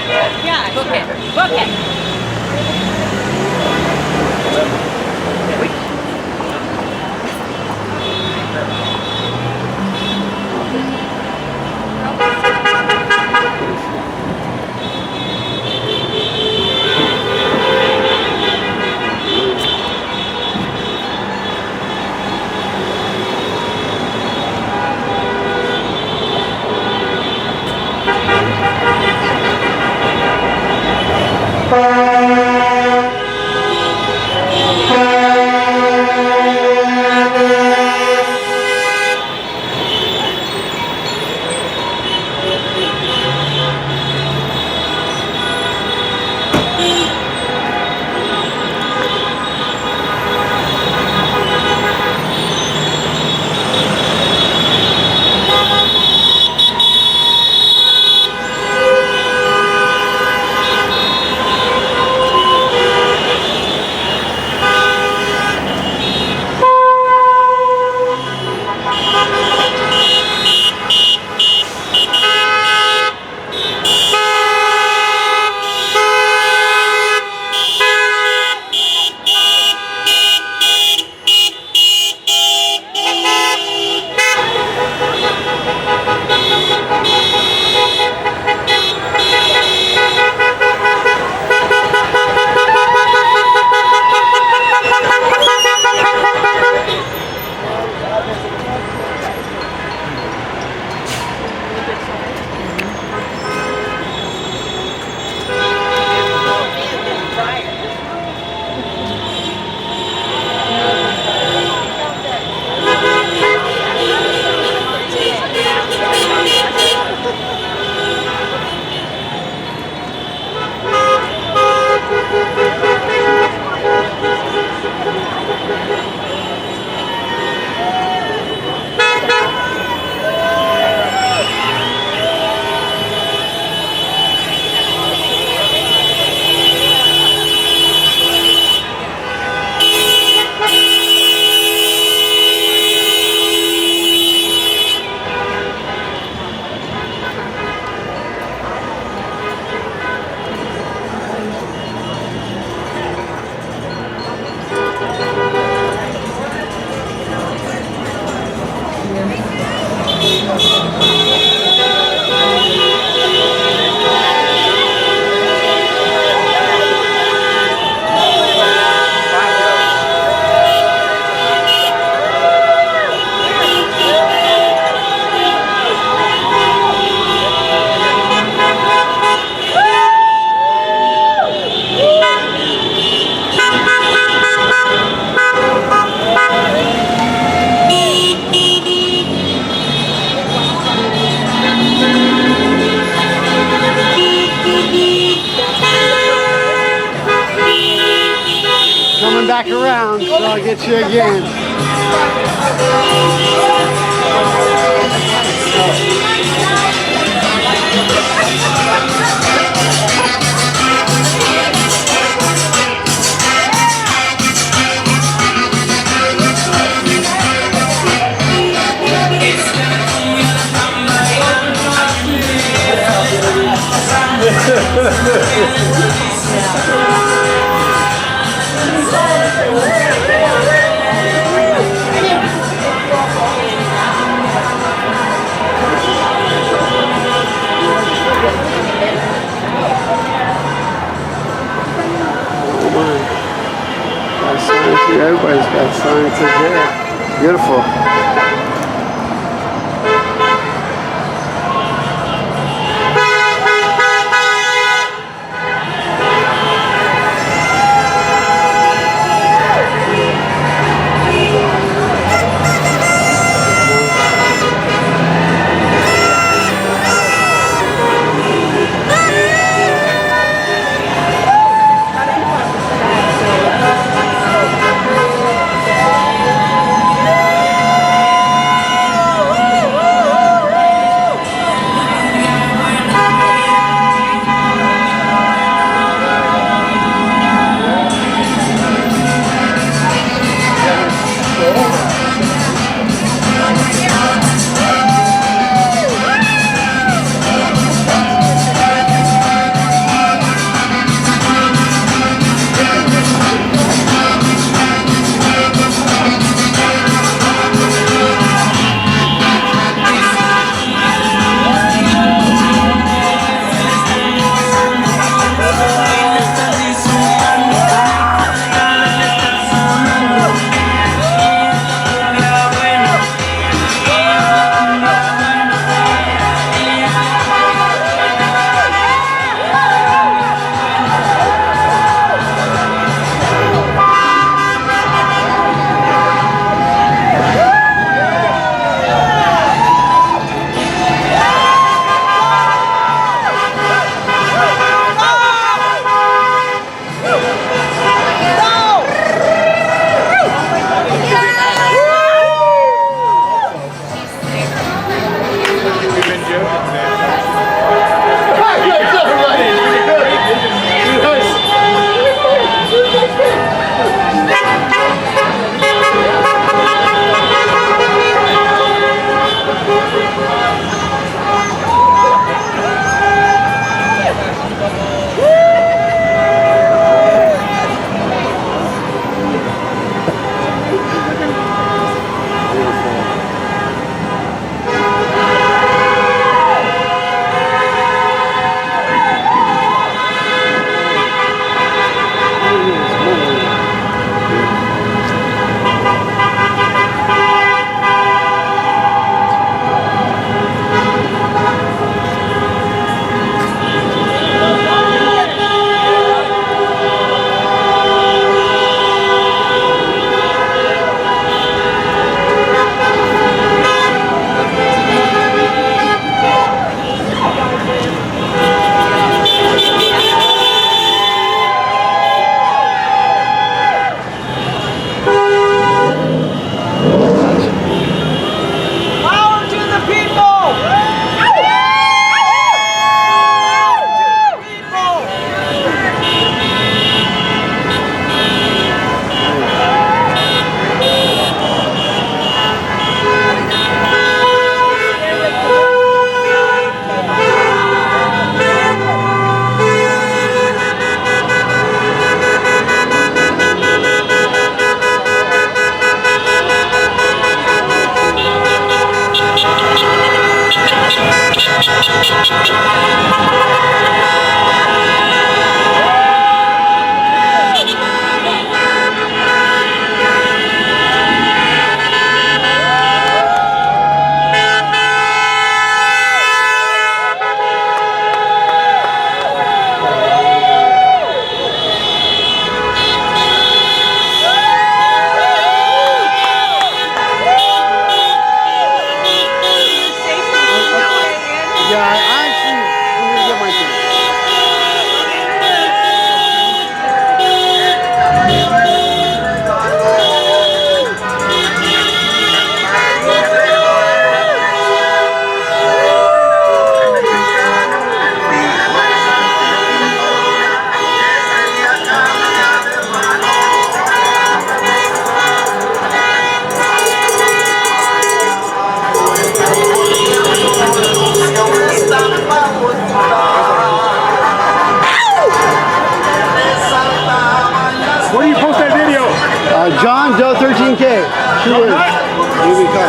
Yeah, book it. Book it. Back around, so I'll get you again. Everybody's got signs here. Beautiful. gonna get my thing. Where do you post that video? John Doe 13K. 2 words. Here we go.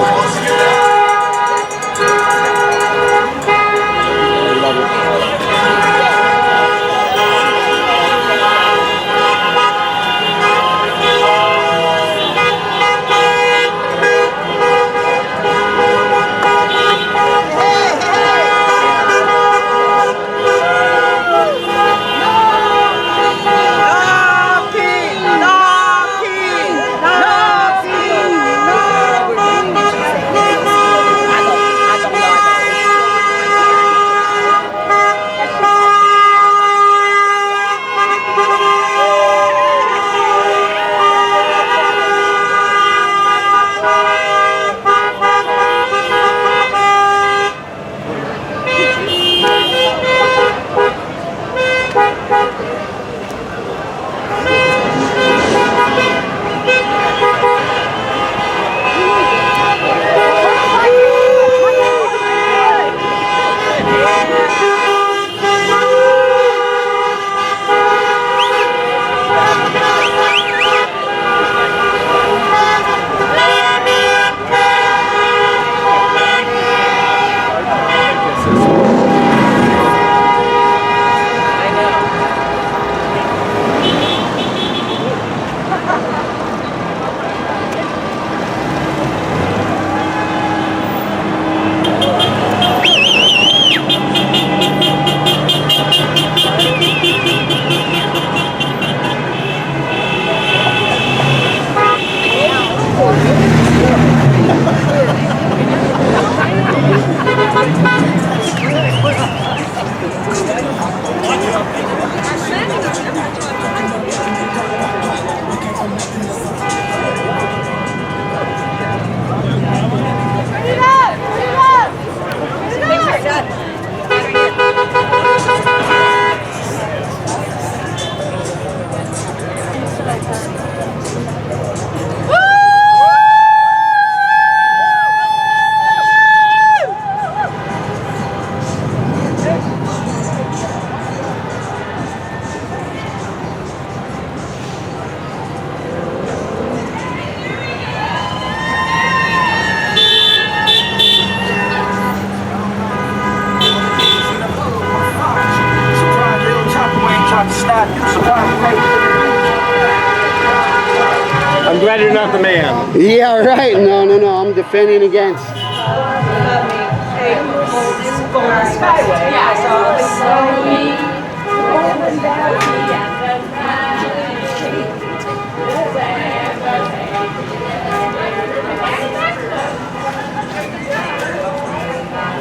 I'm glad you're not the man. Yeah, right. No, I'm defending against.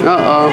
Uh-oh.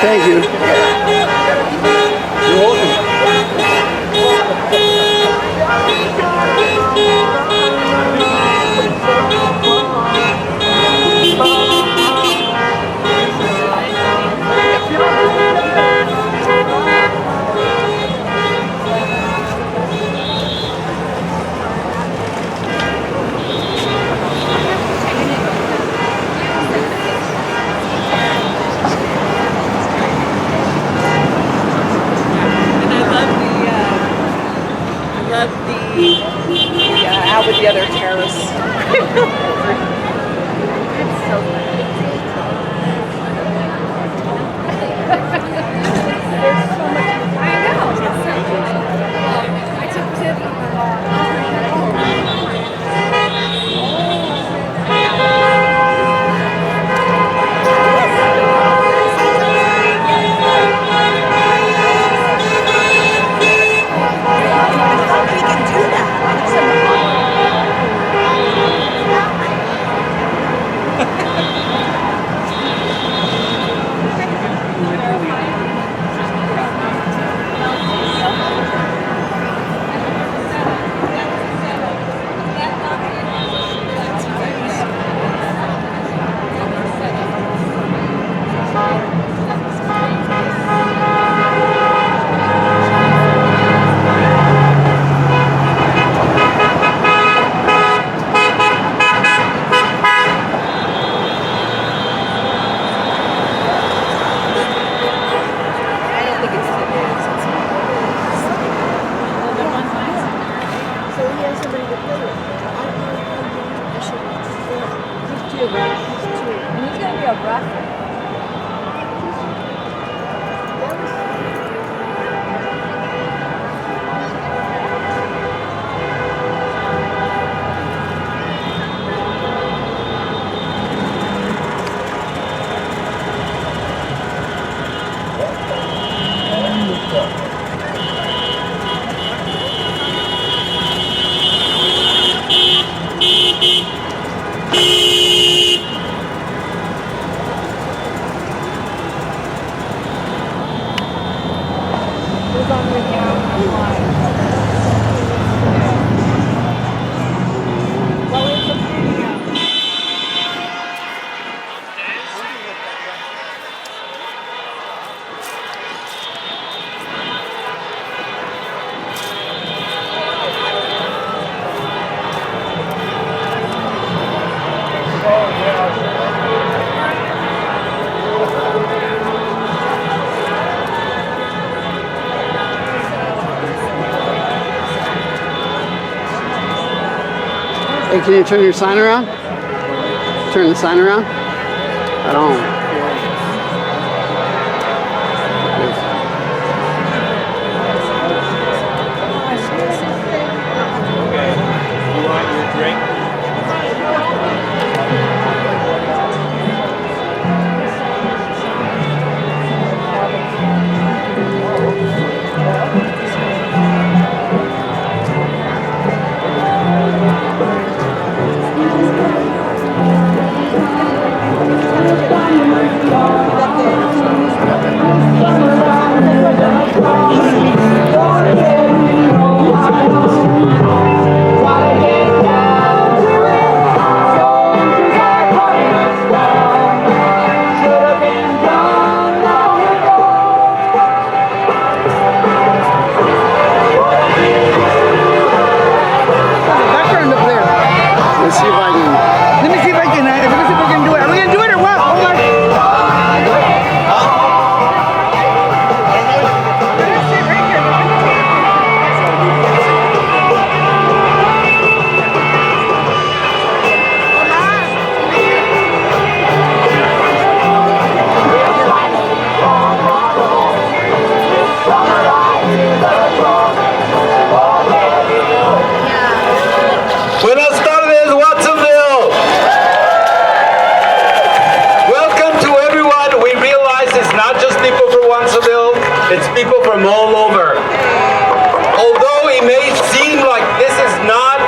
Thank you. You're welcome. Out with the other terrorists. Hey, can you turn your sign around? Turn the sign around? I don't. You want your drink? Buenas tardes, Watsonville! Welcome to everyone. We realize it's not just people from Watsonville, it's people from all over. Although it may seem like this is not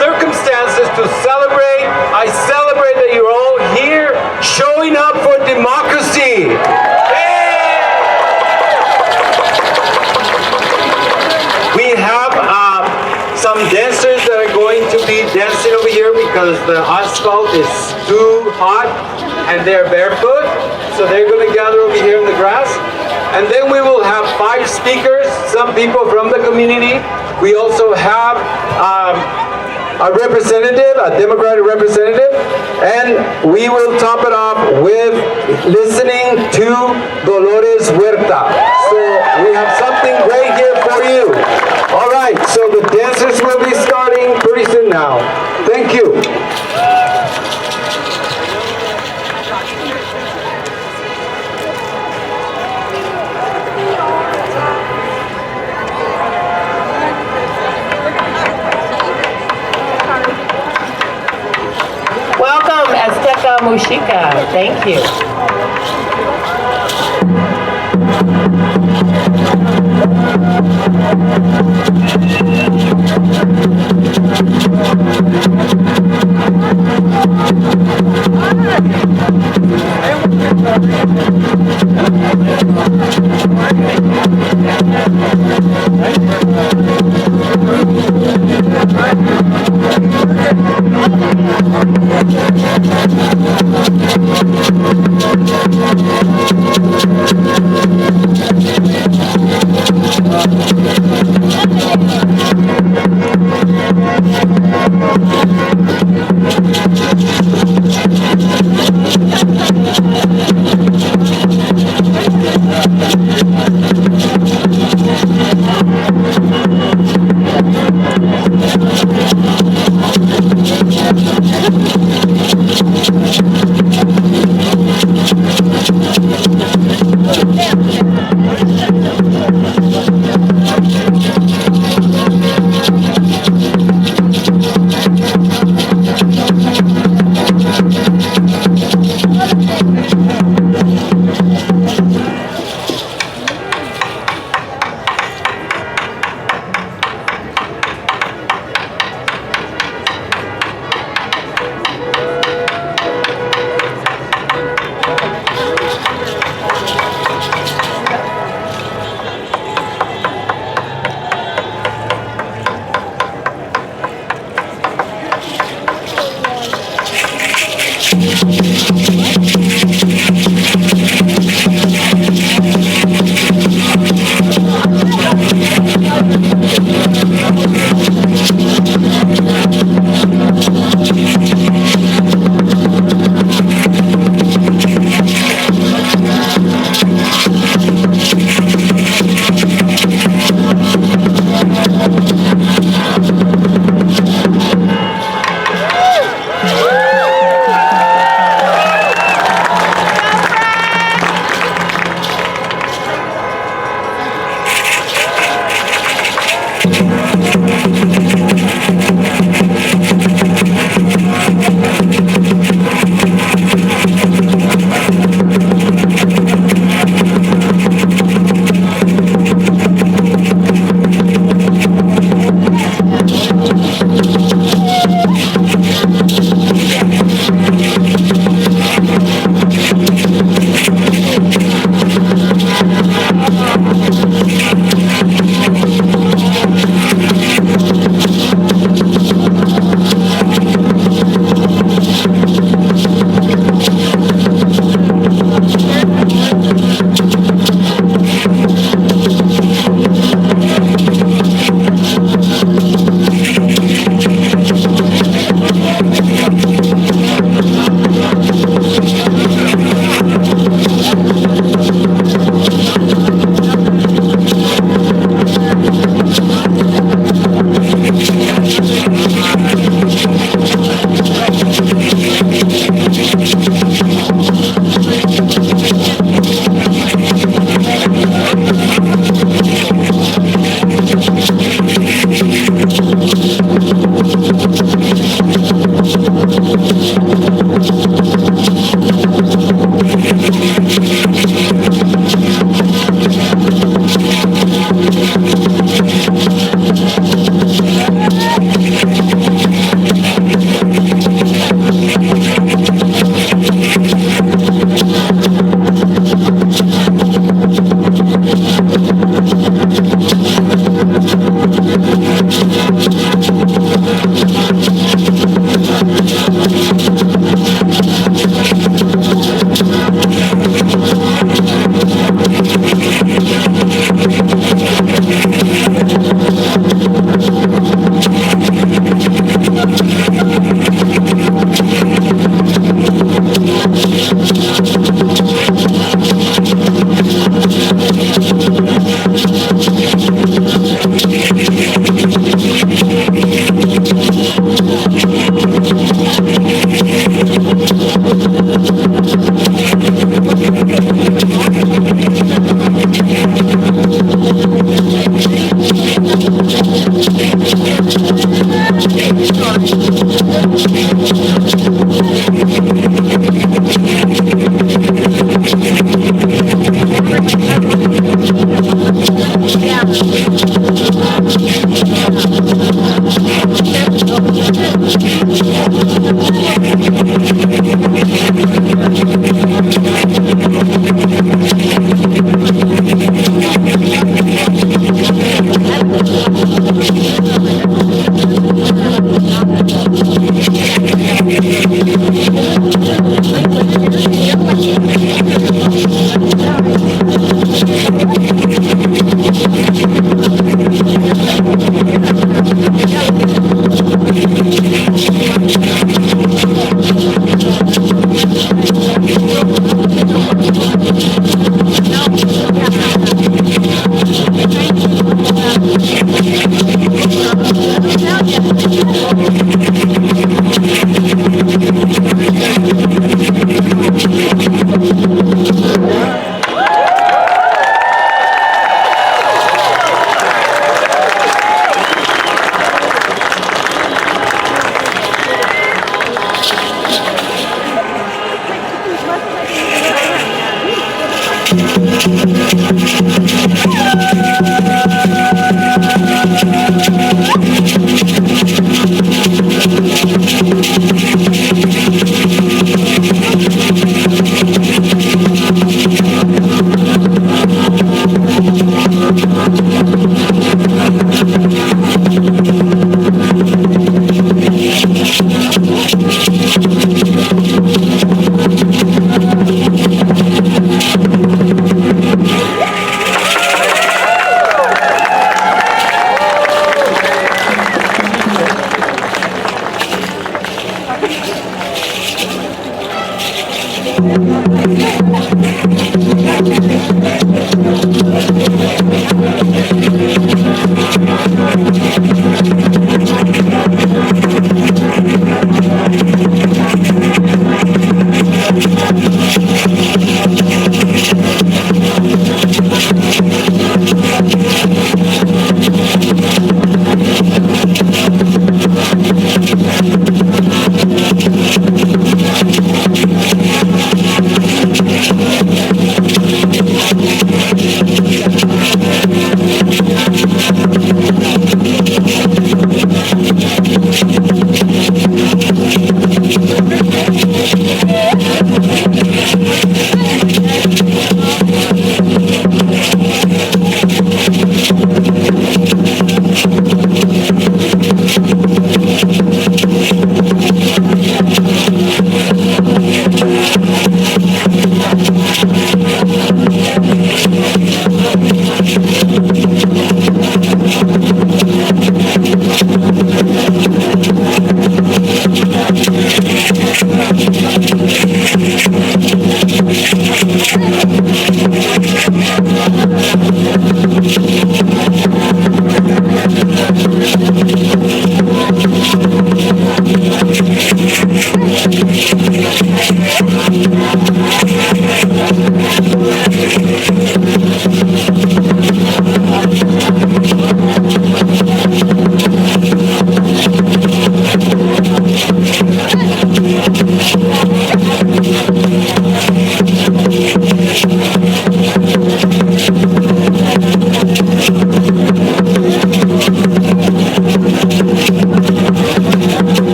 circumstances to celebrate, I celebrate that you're all here showing up for democracy. Hey! the asphalt is too hot and they're barefoot. So they're going to gather over here in the grass. And then we will have 5 speakers, some people from the community. We also have a representative, a Democratic representative, and we will top it off with listening to Dolores Huerta. So we have something great here for you. All right, so the dancers will be starting pretty soon now. Thank you. Welcome, Azteca Muxica. Thank you.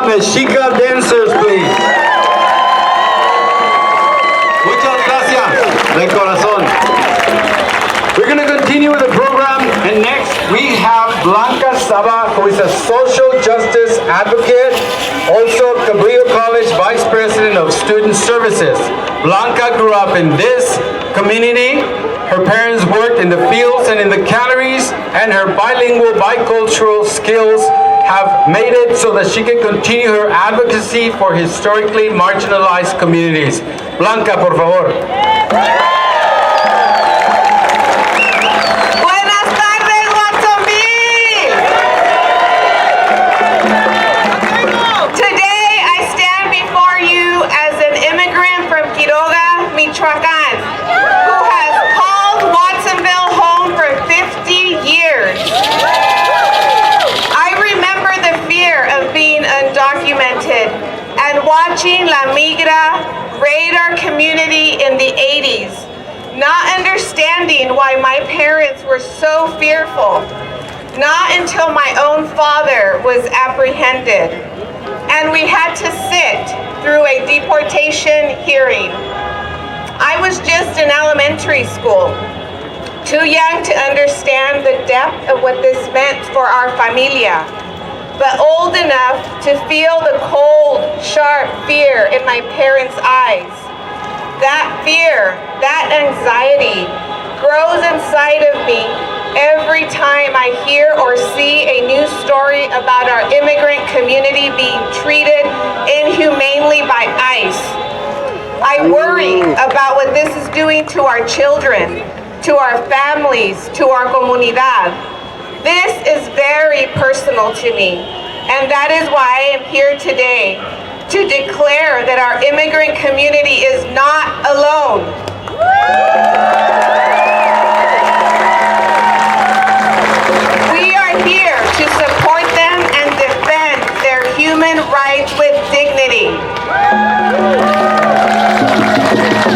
Mexica dancers, please. Muchas gracias, de corazón. We're going to continue with the program, and next we have Blanca Sabbah, who is a social justice advocate, also Cabrillo College Vice President of Student Services. Blanca grew up in this community. Her parents worked in the fields and in the canneries, and her bilingual, bicultural skills have made it so that she can continue her advocacy for historically marginalized communities. Blanca, por favor. Buenas tardes, Watsonville! Today I stand before you as an immigrant from Quiroga, Michoacán, who has called Watsonville home for 50 years. I remember the fear of being undocumented and watching La Migra raid our community in the 80s, not understanding why my parents were so fearful, not until my own father was apprehended, and we had to sit through a deportation hearing. I was just in elementary school, too young to understand the depth of what this meant for our familia, but old enough to feel the cold, sharp fear in my parents' eyes. That fear, that anxiety, time I hear or see a news story about our immigrant community being treated inhumanely by ICE. I worry about what this is doing to our children, to our families, to our comunidad. This is very personal to me, and that is why I am here today to declare that our immigrant community is not alone. We are here to support them and defend their human rights with dignity.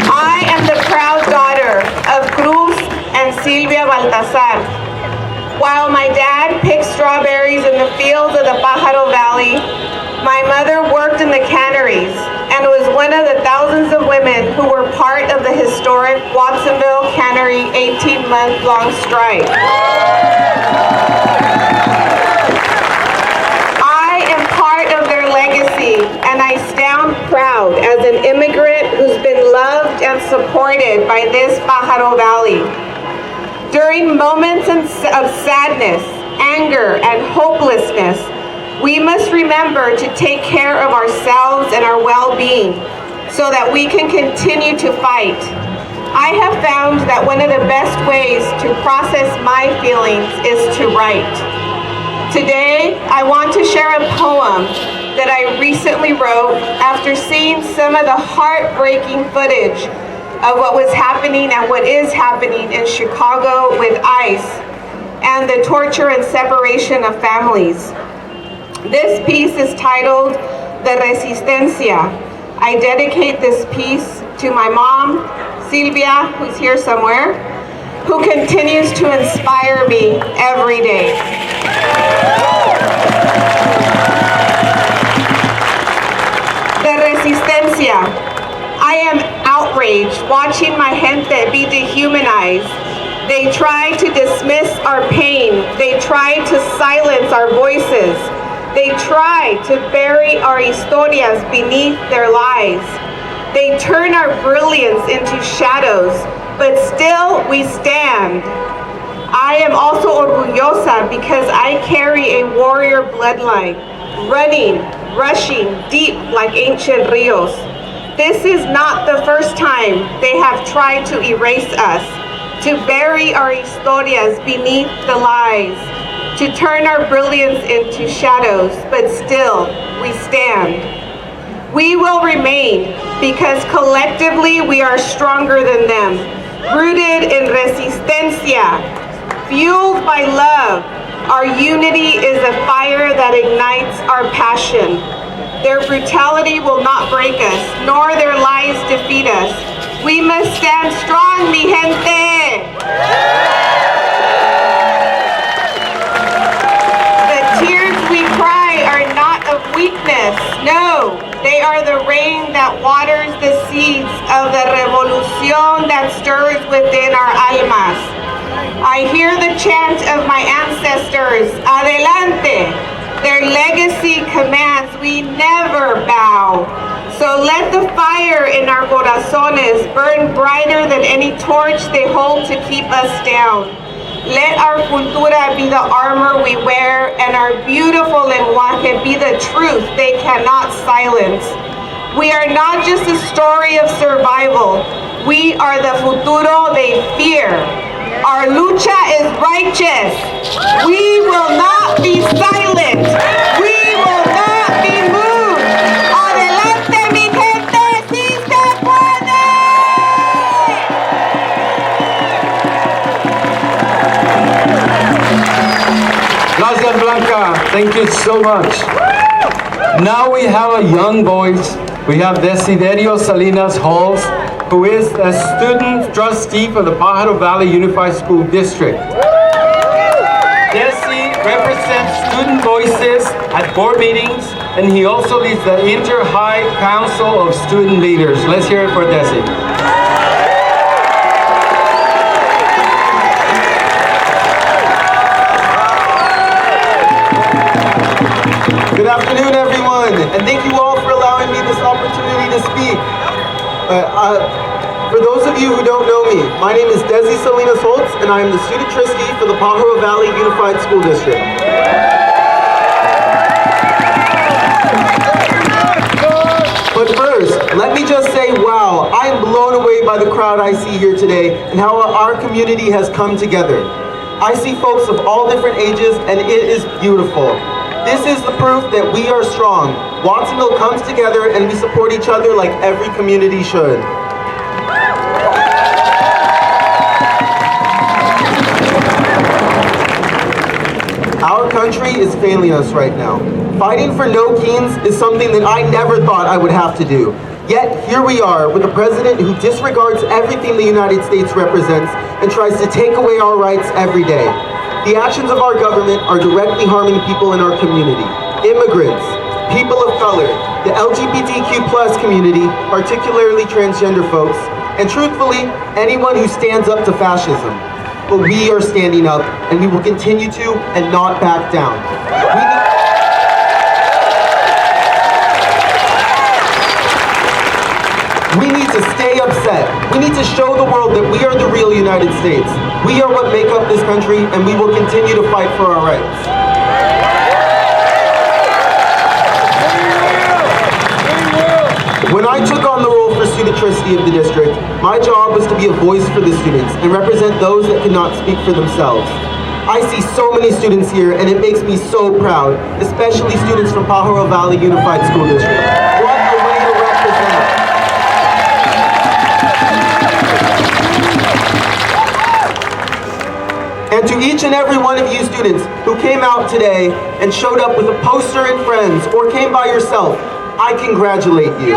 I am the proud daughter of Cruz and Silvia Baltazar. While my dad picked strawberries in the fields of the Pajaro Valley, my mother worked in the canneries and was one of the thousands of women who were part of the historic Watsonville cannery 18-month-long strike. I am part of their legacy, and I stand proud as an immigrant who's been loved and supported by this Pajaro Valley. During moments of sadness, anger, and hopelessness, we must remember to take care of ourselves and our well-being so that we can continue to fight. I have found that one of the best ways to process my feelings is to write. Today, I want to share a poem that I recently wrote after seeing some of the heartbreaking footage of what was happening and what is happening in Chicago with ICE and the torture and separation of families. This piece is titled The Resistencia. I dedicate this piece to my mom, Silvia, who's here somewhere, who continues to inspire me every day. The Resistencia. I am outraged watching my gente be dehumanized. They try to dismiss our pain. They try to silence our voices. They try to bury our historias beneath their lies. They turn our brilliance into shadows, but still we stand. I am also orgullosa because I carry a warrior bloodline, running, rushing deep like ancient rios. This is not the first time they have tried to erase us, to bury our historias beneath the lies, to turn our brilliance into shadows, but still we stand. We will remain because collectively we are stronger than them, rooted in resistencia, fueled by love. Our unity is a fire that ignites our passion. Their brutality will not break us, nor their lies defeat us. We must stand strong, mi gente! The tears we cry are not of weakness. No, they are the rain that waters the seeds of the revolución that stirs within our almas. I hear the chant of my ancestors, adelante. Their legacy commands we never bow. So let the fire in our corazones burn brighter than any torch they hold to keep us down. Let our cultura be the armor we wear and our beautiful lenguaje be the truth they cannot silence. We are not just a story of survival. We are the futuro they fear. Our lucha is righteous. We will not be silent. We will not be moved. Adelante, mi gente, si se puede! Gracias, Blanca. Thank you so much. Now we have a young voice. We have Desi Salinas-Holz, who is a student trustee for the Pajaro Valley Unified School District. Desi represents student voices at board meetings, and he also leads the Inter-High Council of Student Leaders. Let's hear it for Desi. Good afternoon, everyone, and thank you all for allowing me this opportunity to speak. For those of you who don't know me, my name is Desi Salinas-Holz, and I am the student trustee for the Pajaro Valley Unified School District. But first, let me just say, wow, I am blown away by the crowd I see here today and how our community has come together. I see folks of all different ages, and it is beautiful. This is the proof that we are strong. Watsonville comes together and we support each other like every community should. Our country is failing us right now. Fighting for no keens is something that I never thought I would have to do. Yet here we are with a president who disregards everything the United States represents and tries to take away our rights every day. The actions of our government are directly harming people in our community. Immigrants, people of color, the LGBTQ+ community, particularly transgender folks, and truthfully, anyone who stands up to fascism. But we are standing up, and we will continue to and not back down. We need to stay upset. We need to show the world that we are the real United States. We are what make up this country, and we will continue to fight for our rights. When I took on the role for student trustee of the district, my job was to be a voice for the students and represent those that could not speak for themselves. I see so many students here, and it makes me so proud, especially students from Pajaro Valley Unified School District. What a way to represent. And to each and every one of you students who came out today and showed up with a poster and friends, or came by yourself, I congratulate you.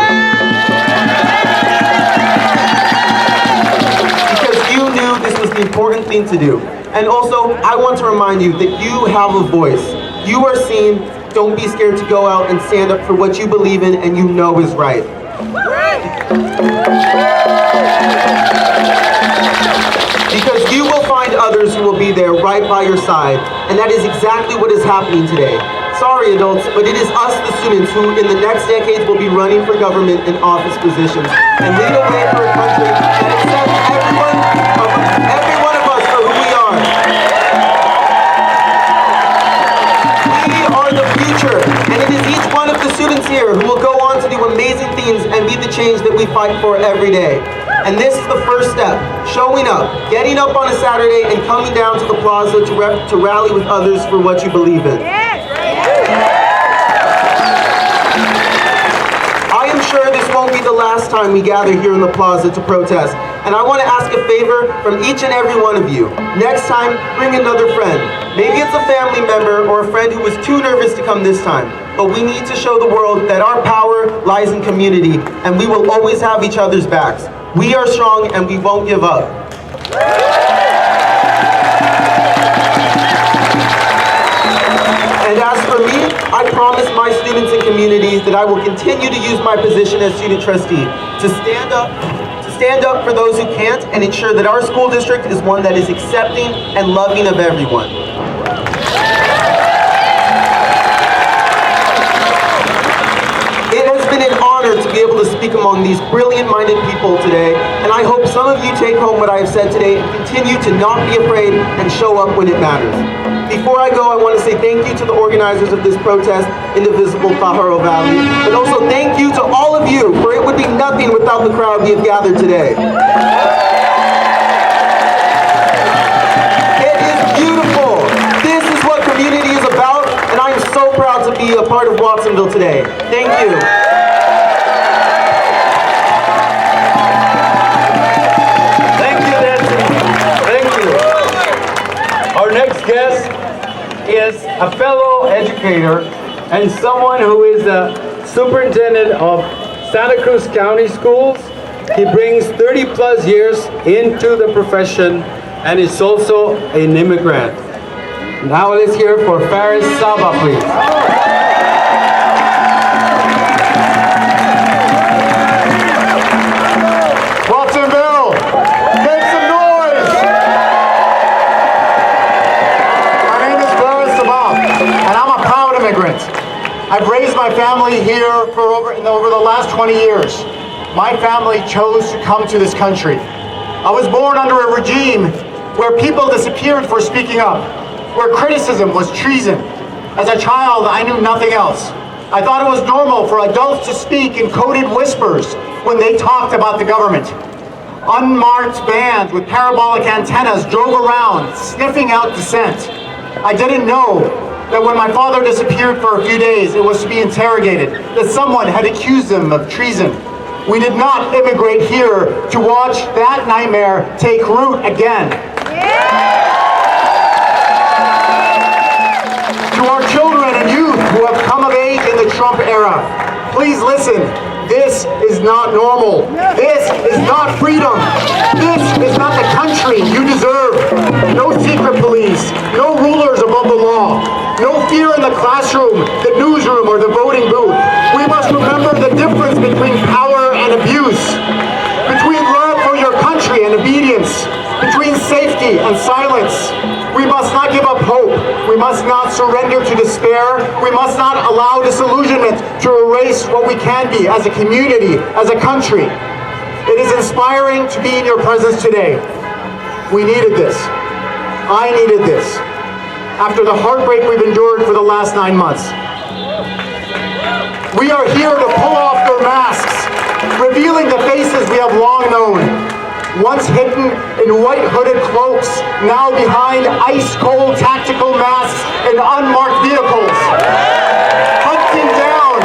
Because you knew this was the important thing to do. And also, I want to remind you that you have a voice. You are seen. Don't be scared to go out and stand up for what you believe in and you know is right. Because you will find others who will be there right by your side. And that is exactly what is happening today. Sorry, adults, but it is us, the students, who in the next decades will be running for government and office positions and lead a way for a country that accepts every one of us for who we are. We are the future, and it is each one of the students here who will go on to do amazing things and be the change that we fight for every day. And this is the first step, showing up, getting up on a Saturday and coming down to the plaza to rally with others for what you believe in. I am sure this won't be the last time we gather here in the plaza to protest, and I want to ask a favor from each and every one of you. Next time, bring another friend. Maybe it's a family member or a friend who was too nervous to come this time, but we need to show the world that our power lies in community, and we will always have each other's backs. We are strong, and we won't give up. And as for me, I promise my students and communities that I will continue to use my position as student trustee to stand up for those who can't and ensure that our school district is one that is accepting and loving of everyone. It has been an honor to be able to speak among these brilliant-minded people today, and I hope some of you take home what I have said today and continue to not be afraid and show up when it matters. Before I go, I want to say thank you to the organizers of this protest, Indivisible, Pajaro Valley, but also thank you to all of you, for it would be nothing without the crowd we have gathered today. It is beautiful. This is what community is about, and I am so proud to be a part of Watsonville today. Thank you. Thank you, Desi. Thank you. Our next guest is a fellow educator and someone who is the superintendent of Santa Cruz County Schools. He brings 30+ years into the profession and is also an immigrant. Now let's hear for Faris Sabbah, please. Watsonville, make some noise! My name is Blanca Sabbah, and I'm a proud immigrant. I've raised my family here for over the last 20 years. My family chose to come to this country. I was born under a regime where people disappeared for speaking up, where criticism was treason. As a child, I knew nothing else. I thought it was normal for adults to speak in coded whispers when they talked about the government. Unmarked vans with parabolic antennas drove around, sniffing out dissent. I didn't know that when my father disappeared for a few days, it was to be interrogated, that someone had accused him of treason. We did not immigrate here to watch that nightmare take root again. To our children and youth who have come of age in the Trump era, please listen. This is not normal. This is not freedom. This is not the country you deserve. No secret police, no rulers above the law, no fear in the classroom, the newsroom, or the voting booth. We must remember the difference between power and abuse, between love for your country and obedience, between safety and silence. We must not give up hope. We must not surrender to despair. We must not allow disillusionment to erase what we can be as a community, as a country. It is inspiring to be in your presence today. We needed this. I needed this. After the heartbreak we've endured for the last 9 months. We are here to pull off their masks, revealing the faces we have long known. Once hidden in white hooded cloaks, now behind ice-cold tactical masks in unmarked vehicles. Hunting down,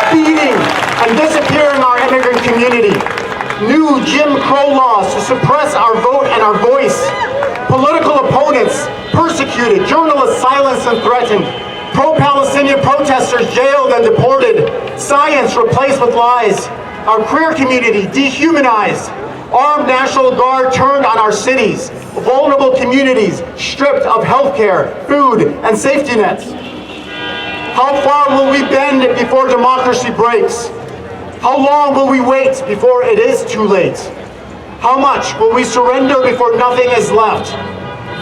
beating, and disappearing our immigrant community. New Jim Crow laws to suppress our vote and our voice. Political opponents persecuted, journalists silenced and threatened. Pro-Palestinian protesters jailed and deported. Science replaced with lies. Our queer community dehumanized. Armed National Guard turned on our cities, vulnerable communities stripped of health care, food, and safety nets. How far will we bend before democracy breaks? How long will we wait before it is too late? How much will we surrender before nothing is left?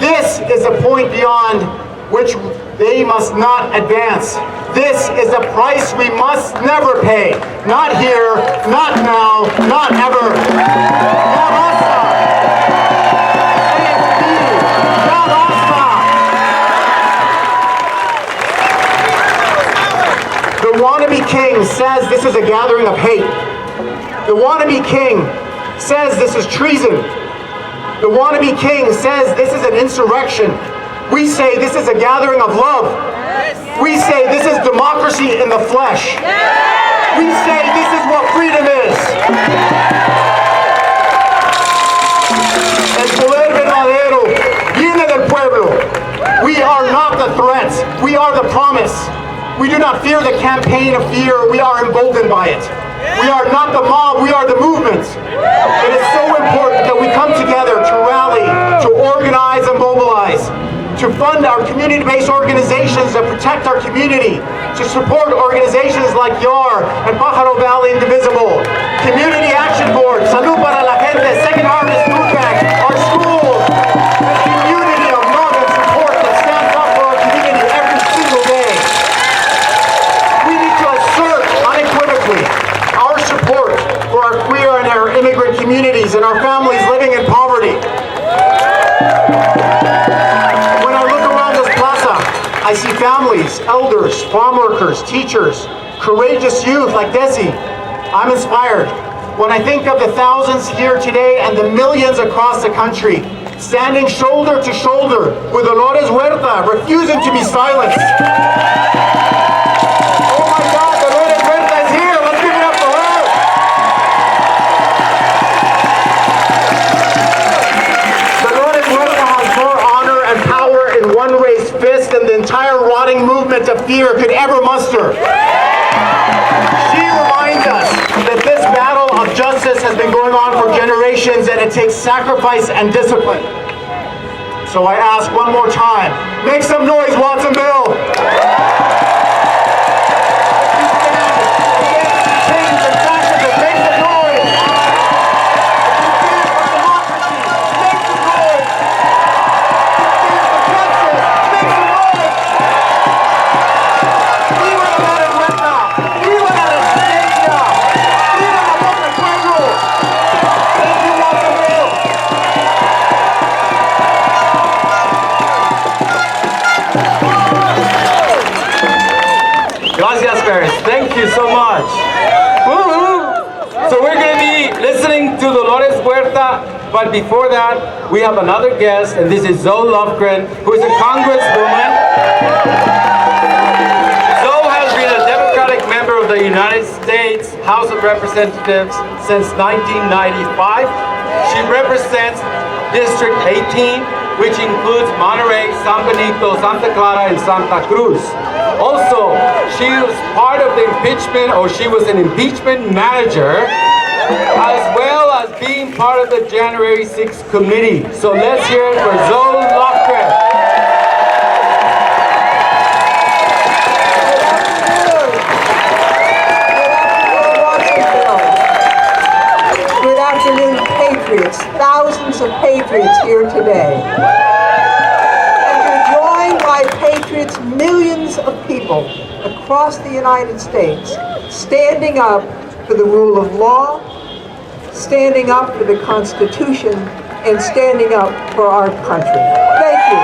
This is a point beyond which they must not advance. This is a price we must never pay. Not here, not now, not ever. Ya basta. AFD, ya basta. The wannabe king says this is a gathering of hate. The wannabe king says this is treason. The wannabe king says this is an insurrection. We say this is a gathering of love. We say this is democracy in the flesh. We say this is what freedom is. El poder verdadero viene del pueblo. We are not the threat. We are the promise. We do not fear the campaign of fear. We are emboldened by it. We are not the mob. We are the movement. It is so important that we come together to rally, to organize and mobilize, to fund our community-based organizations that protect our community, to support organizations like YAR and Pajaro Valley Indivisible, Community Action Board, Salud para la Gente, Second Harvest Food Bank, our schools, this community of love and support that stands up for our community every single day. We need to assert unequivocally our support for our queer and our immigrant communities and our families living in poverty. I see families, elders, farm workers, teachers, courageous youth like Desi. I'm inspired when I think of the thousands here today and the millions across the country, standing shoulder to shoulder with Dolores Huerta, refusing to be silenced. Oh my God, Dolores Huerta is here. Let's give it up for her. Dolores Huerta has more honor and power in one raised fist than the entire rotting movement of fear could ever muster. She reminds us that this battle of justice has been going on for generations and it takes sacrifice and discipline. So I ask one more time, make some noise, Watsonville! Faris. Thank you so much. Woo-hoo. So we're going to be listening to Dolores Huerta, but before that, we have another guest, and this is Zoe Lofgren, who is a congresswoman. Zoe has been a Democratic member of the United States House of Representatives since 1995. She represents District 18, which includes Monterey, San Benito, Santa Clara, and Santa Cruz. Also, she was part of the impeachment, or she was an impeachment manager, as well as being part of the January 6th committee. So let's hear it for Zoe Lofgren. Good afternoon, patriots, thousands of patriots here today. And you're joined by patriots, millions of people across the United States, standing up for the rule of law, standing up for the Constitution, and standing up for our country. Thank you.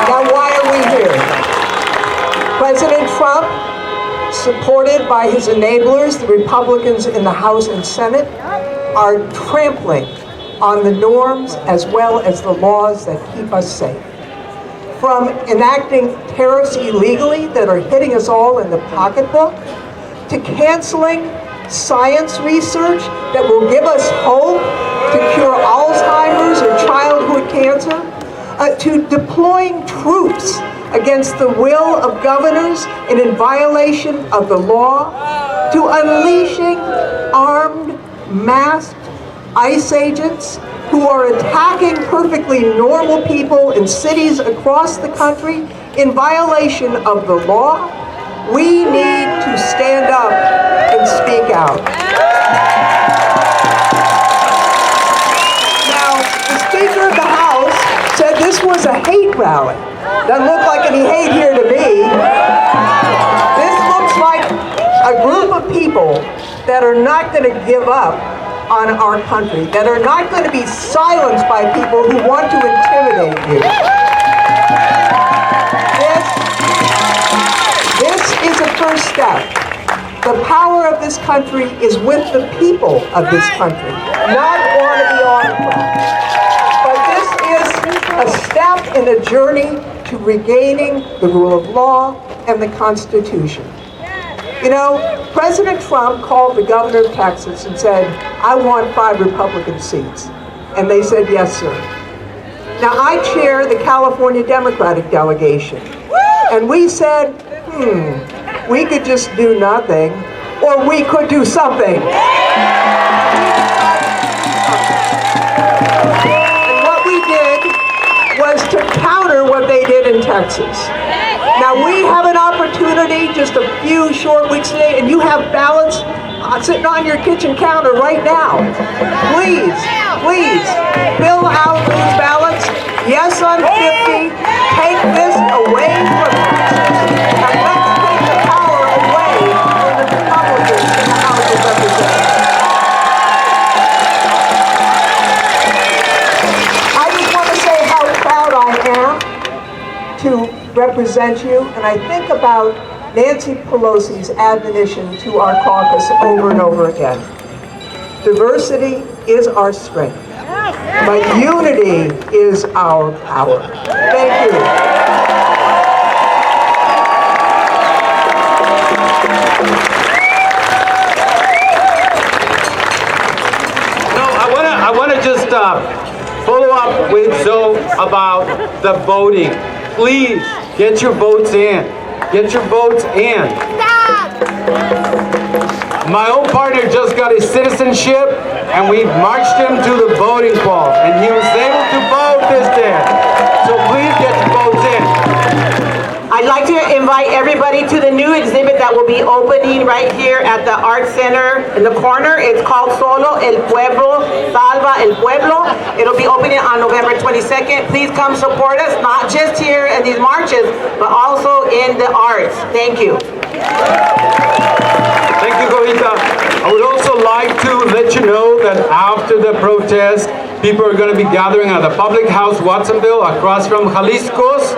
Now, why are we here? President Trump, supported by his enablers, the Republicans in the House and Senate, are trampling on the norms as well as the laws that keep us safe. From enacting tariffs illegally that are hitting us all in the pocketbook, to canceling science research that will give us hope to cure Alzheimer's or childhood cancer, to deploying troops against the will of governors and in violation of the law, to unleashing armed, masked ICE agents who are attacking perfectly normal people in cities across the country in violation of the law. We need to stand up and speak out. Now, the Speaker of the House said this was a hate rally. Doesn't look like any hate here to me. This looks like a group of people that are not going to give up on our country, that are not going to be silenced by people who want to intimidate you. This is a first step. The power of this country is with the people of this country, not wannabe autocrats. But this is a step in a journey to regaining the rule of law and the Constitution. You know, President Trump called the governor of Texas and said, I want 5 Republican seats. And they said, yes, sir. Now, I chair the California Democratic delegation. And we said, we could just do nothing, or we could do something. And what we did was to counter what they did in Texas. Now, we have an opportunity just a few short weeks today, and you have ballots sitting on your kitchen counter right now. Please, please, fill out those ballots. Yes on 50. Take this away from Texas. And let's take the power away from the Republicans in the House of Representatives. I just want to say how proud I am to represent you, and I think about Nancy Pelosi's admonition to our caucus over and over again. Diversity is our strength, but unity is our power. Thank you. No, I want to just follow up with Zoe about the voting. Please get your votes in. Get your votes in. My own partner just got his citizenship, and we marched him to the voting poll, and he was able to vote this day. So please get your votes in. I'd like to invite everybody to the new exhibit that will be opening right here at the Art Center in the corner. It's called Solo El Pueblo, Salva El Pueblo. It'll be opening on November 22nd. Please come support us, not just here in these marches, but also in the arts. Thank you. Thank you, Govita. I would also like to let you know that after the protest, people are going to be gathering at the public house Watsonville across from Jalisco's.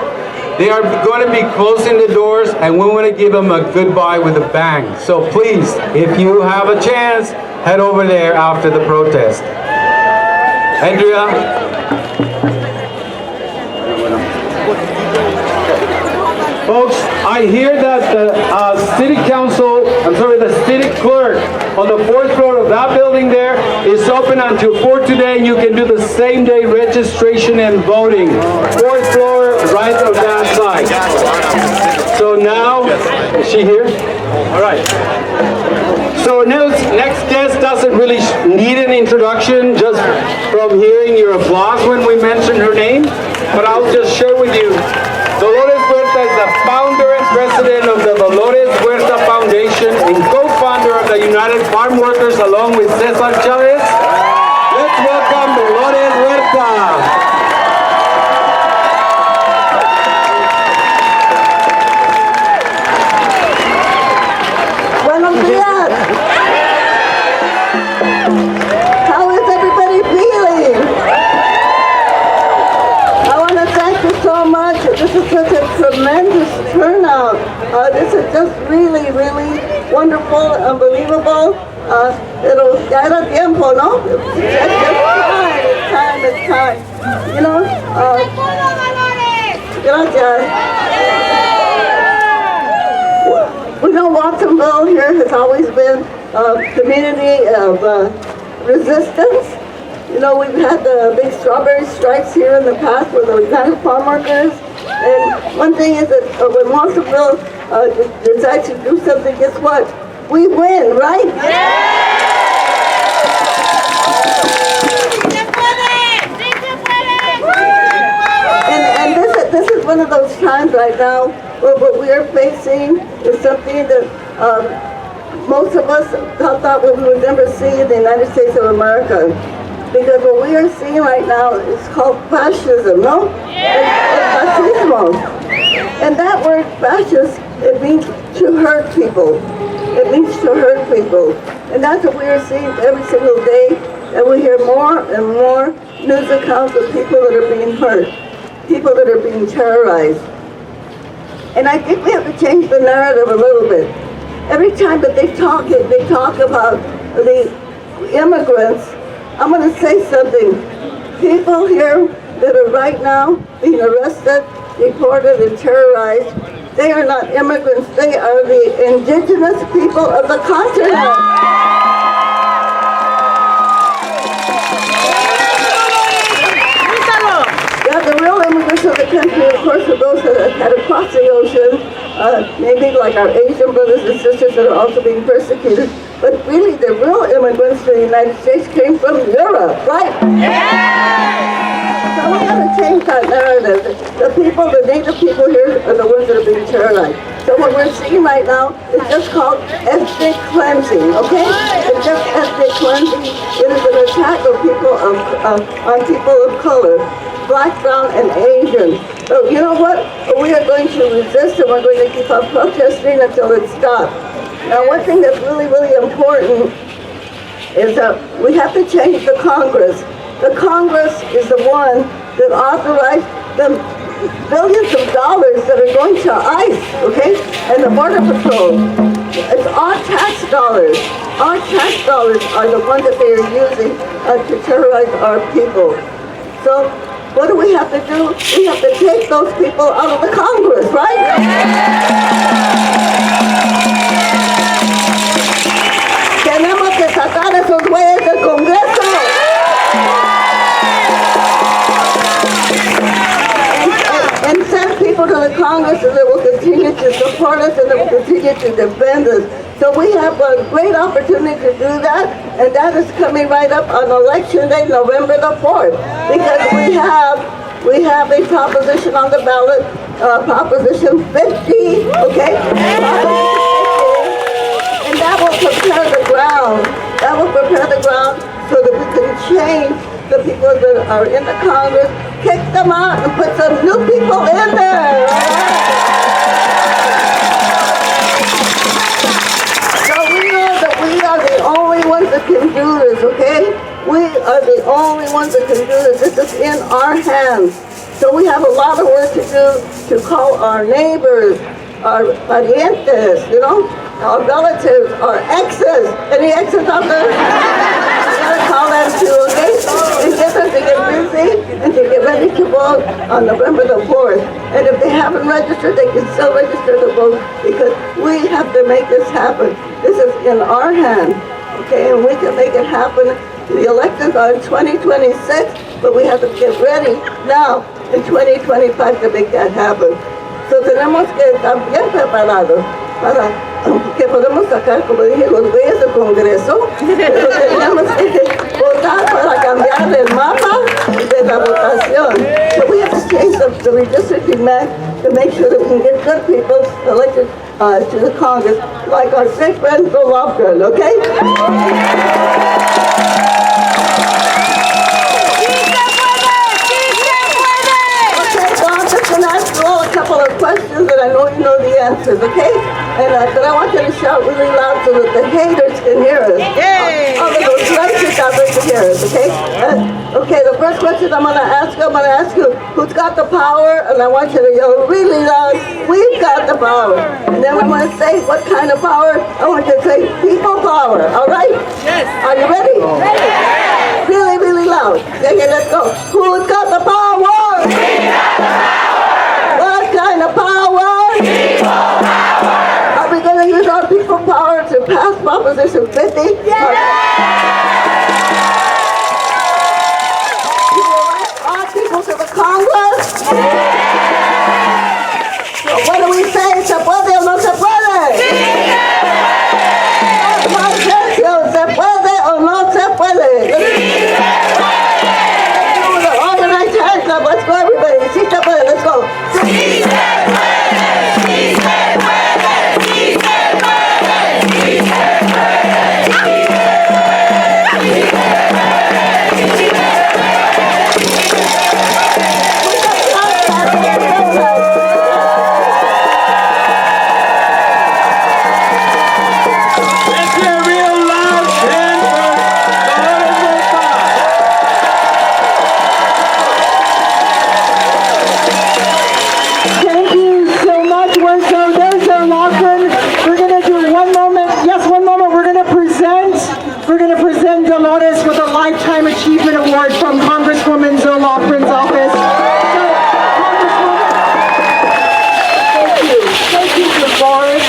They are going to be closing the doors, and we want to give them a goodbye with a bang. So please, if you have a chance, head over there after the protest. Andrea? Folks, I hear that the city clerk on the 4th floor of that building there is open until 4 today, and you can do the same day registration and voting. 4th floor, right on that side. So now, is she here? All right. So next guest doesn't really need an introduction just from hearing your applause when we mention her name, but I'll just share with you. Dolores Huerta is the founder and president of the Dolores Huerta Foundation and co-founder of the United Farmworkers along with Cesar Chavez. Let's welcome Dolores Huerta. Buenos días. How is everybody feeling? I want to thank you so much. This is such a tremendous turnout. This is just really, really wonderful, unbelievable. Pero ya era tiempo, ¿no? It's time. You know, gracias. We know Watsonville here has always been a community of resistance. You know, we've had the big strawberry strikes here in the past with the United Farmworkers. And one thing is that when Watsonville decides to do something, guess what? We win, right? And this is one of those times right now where what we are facing is something that most of us thought we would never see in the United States of America. Because what we are seeing right now is called fascism, no? It's fascismo. And that word fascist, it means to hurt people. It means to hurt people. And that's what we are seeing every single day. And we hear more and more news accounts of people that are being hurt, people that are being terrorized. And I think we have to change the narrative a little bit. Every time that they talk about the immigrants, I'm going to say something. People here that are right now being arrested, deported, and terrorized, they are not immigrants. They are the indigenous people of the continent. Yeah, the real immigrants of the country, of course, are those that had to cross the ocean, maybe like our Asian brothers and sisters that are also being persecuted. But really, the real immigrants to the United States came from Europe, right? So we got to change that narrative. The people, the native people here are the ones that are being terrorized. So what we're seeing right now is just called ethnic cleansing, okay? It's just ethnic cleansing. It is an attack on people on people of color, Black, brown, and Asian. So you know what? We are going to resist and we're going to keep on protesting until it stops. Now, one thing that's really, really important is that we have to change the Congress. The Congress is the one that authorized the billions of dollars that are going to ICE, okay, and the Border Patrol. It's our tax dollars. Our tax dollars are the ones that they are using to terrorize our people. So, what do we have to do? We have to take those people out of the Congress, right? Tenemos que sacar esos güeyes del Congreso. And send people to the Congress and they will continue to support us and they will continue to defend us. So we have a great opportunity to do that, and that is coming right up on Election Day, November the 4th, because we have a proposition on the ballot, Proposition 50, okay? And that will prepare the ground. That will prepare the ground so that we can change the people that are in the Congress, kick them out and put some new people in there. So we know that we are the only ones that can do this, okay? We are the only ones that can do this. This is in our hands. So we have a lot of work to do to call our neighbors, our parientes, our relatives, our exes. Any exes out there? We gotta call them too, okay? And get them to get busy and to get ready to vote on November the 4th. And if they haven't registered, they can still register to vote because we have to make this happen. This is in our hands, okay? And we can make it happen. The elections are in 2026, but we have to get ready now in 2025 to make that happen. So tenemos que estar bien preparados para que podamos sacar, como dije, los güeyes del Congreso, pero tenemos que votar para cambiar el mapa de la votación. So we have to change the redistricting map to make sure that we can get good people elected to the Congress, like our big friend Zoe Lofgren, okay? A couple of questions that I know you know the answers, okay? And but I want you to shout really loud so that the haters can hear us. Yay! All of those lectures out there can hear us, okay? Okay, the first question I'm gonna ask you, who's got the power? And I want you to yell really loud, we've got the power. And then I'm gonna say what kind of power? I want you to say people power, all right? Yes. Are you ready? Ready. Really, really loud. Okay, let's go. Who's got the power? We got the power. What kind of power? People power! Are we going to use our people power to pass Proposition 50? Yes! You will elect our people to the Congress? Yes! So what do we say? ¿Se puede o no se puede? Sí se puede! ¿Se puede o no se puede? Sí se puede! All the right hands up. Let's go, everybody. Sí se puede. Let's go. Sí se puede, sí se puede, sí se puede, sí se puede, sí se Let's hear a real loud chant for Dolores Huerta. Thank you so much. There's Zoe Lofgren. We're going to do one moment. We're going to present Dolores with a Lifetime Achievement Award from Congresswoman Zoe Lofgren's office. So, Congresswoman, thank you, Dolores,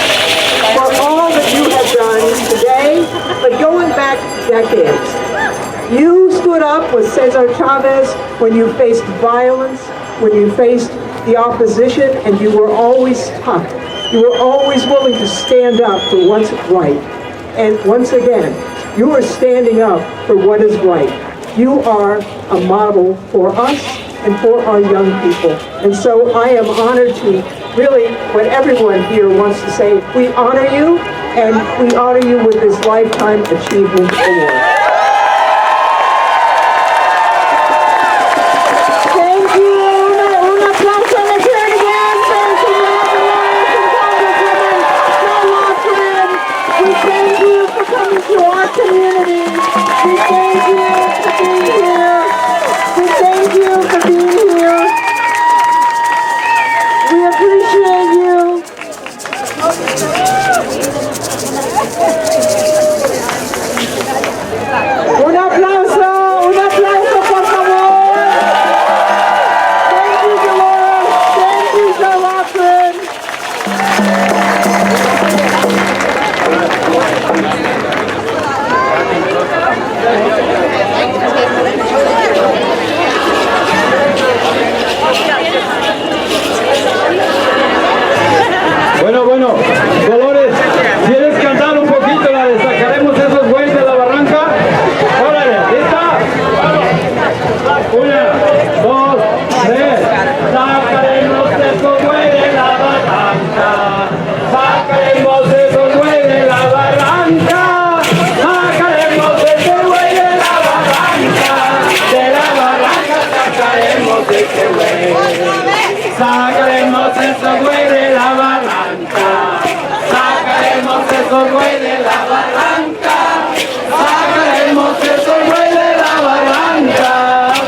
for all that you have done today, but going back decades. You stood up with Cesar Chavez when you faced violence, when you faced the opposition, and you were always tough. You were always willing to stand up for what's right. And once again, you are standing up for what is right. You are a model for us and for our young people. And so I am honored to really, what everyone here wants to say, we honor you, and we honor you with this Lifetime Achievement Award. Bueno, Dolores, ¿quieres cantar un poquito la de sacaremos esos güeyes de la barranca? Órale, ¿lista? 1, 2, 3. Sacaremos esos güeyes de la barranca. Sacaremos esos güeyes de la barranca. Sacaremos ese güey de la barranca. De la barranca sacaremos ese güey. Sacaremos esos güeyes de la barranca. Sacaremos esos güey de la barranca. Sacaremos esos güey de la barranca.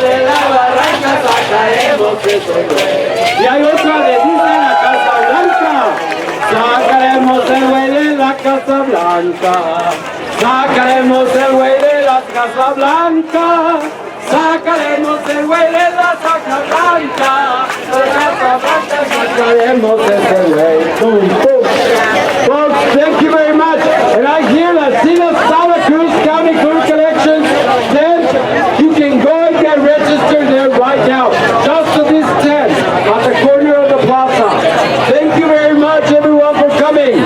De la barranca sacaremos esos güeyes. Y hay otra de dice la Casa Blanca. Sacaremos el güey de la Casa Blanca. Sacaremos el güey de la Casa Blanca. Sacaremos el güey de la Casa Blanca. De la Casa Blanca sacaremos ese güey. Boom, boom. Folks, thank you very much. And I hear that Santa Cruz County Clerk Elections said you can go and get registered there right now. Just to this tent at the corner of the plaza. Thank you very much, everyone, for coming.